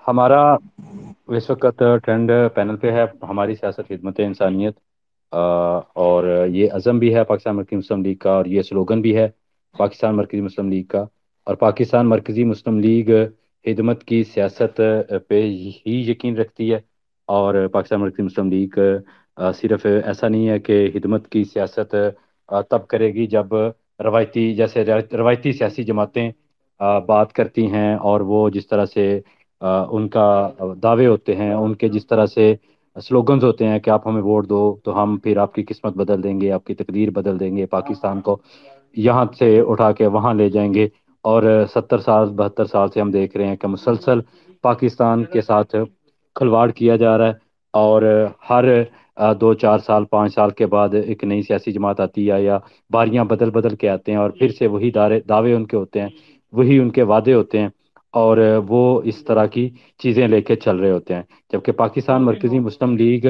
ہمارا اس وقت trend panel پہ ہے ہماری سیاست خدمت انسانیت، اور یہ عزم بھی ہے پاکستان مرکزی مسلم لیگ کا، اور یہ سلوگن بھی ہے پاکستان مرکزی مسلم لیگ کا۔ اور پاکستان مرکزی مسلم لیگ خدمت کی سیاست پہ ہی یقین رکھتی ہے، اور پاکستان مرکزی مسلم لیگ صرف ایسا نہیں ہے کہ خدمت کی سیاست تب کرے گی جب روایتی سیاسی جماعتیں بات کرتی ہیں، اور وہ جس طرح سے ان کا دعوے ہوتے ہیں، ان کے جس طرح سے سلوگنز ہوتے ہیں کہ آپ ہمیں ووٹ دو تو ہم پھر آپ کی قسمت بدل دیں گے، آپ کی تقدیر بدل دیں گے، پاکستان کو یہاں سے اٹھا کے وہاں لے جائیں گے۔ اور 70 سال 72 سال سے ہم دیکھ رہے ہیں کہ مسلسل پاکستان کے ساتھ کھلواڑ کیا جا رہا ہے، اور ہر 2 4 سال 5 سال کے بعد ایک نئی سیاسی جماعت آتی ہے، یا باریاں بدل بدل کے آتے ہیں، اور پھر سے وہی دعوے ان کے ہوتے ہیں، وہی ان کے وعدے ہوتے ہیں، اور وہ اس طرح کی چیزیں لے کے چل رہے ہوتے ہیں۔ جبکہ پاکستان مرکزی مسلم لیگ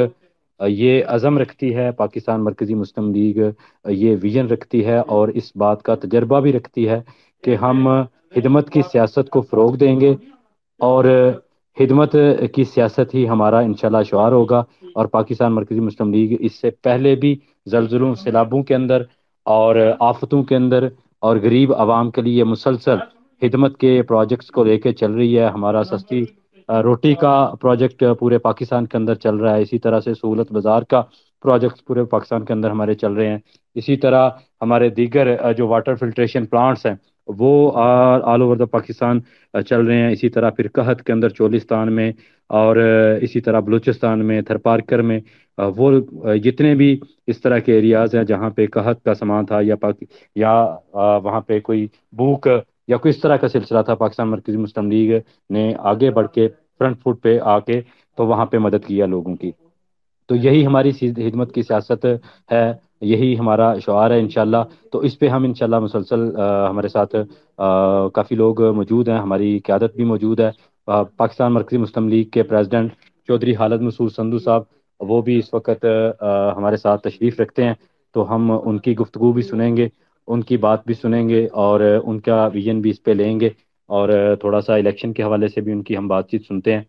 یہ عزم رکھتی ہے، پاکستان مرکزی مسلم لیگ یہ ویژن رکھتی ہے، اور اس بات کا تجربہ بھی رکھتی ہے کہ ہم خدمت کی سیاست کو فروغ دیں گے، اور خدمت کی سیاست ہی ہمارا انشاءاللہ شعار ہوگا۔ اور پاکستان مرکزی مسلم لیگ اس سے پہلے بھی زلزلوں سیلابوں کے اندر اور آفتوں کے اندر اور غریب عوام کے لیے مسلسل خدمت کے پروجیکٹس کو لے کے چل رہی ہے۔ ہمارا سستی روٹی کا پروجیکٹ پورے پاکستان کے اندر چل رہا ہے، اسی طرح سے سہولت بازار کا پروجیکٹس پورے پاکستان کے اندر ہمارے چل رہے ہیں، اسی طرح ہمارے دیگر جو واٹر فلٹریشن پلانٹس ہیں وہ آل اوور دا پاکستان چل رہے ہیں۔ اسی طرح پھر قحط کے اندر چولستان میں، اور اسی طرح بلوچستان میں تھر پارکر میں، وہ جتنے بھی اس طرح کے ایریاز ہیں جہاں پہ قحط کا سامان تھا، یا وہاں پہ کوئی بھوک یا کوئی اس طرح کا سلسلہ تھا، پاکستان مرکزی مسلم لیگ نے آگے بڑھ کے فرنٹ فٹ پہ آ کے تو وہاں پہ مدد کیا لوگوں کی۔ تو یہی ہماری خدمت کی سیاست ہے، یہی ہمارا شعار ہے انشاءاللہ۔ تو اس پہ ہم انشاءاللہ مسلسل ہمارے ساتھ کافی لوگ موجود ہیں، ہماری قیادت بھی موجود ہے۔ پاکستان مرکزی مسلم لیگ کے پریزیڈنٹ چودھری خالد مسعود سندھو صاحب، وہ بھی اس وقت ہمارے ساتھ تشریف رکھتے ہیں، تو ہم ان کی گفتگو بھی سنیں گے، ان کی بات بھی سنیں گے، اور ان کا ویژن بھی اس پہ لیں گے، اور تھوڑا سا الیکشن کے حوالے سے بھی ان کی ہم بات چیت سنتے ہیں۔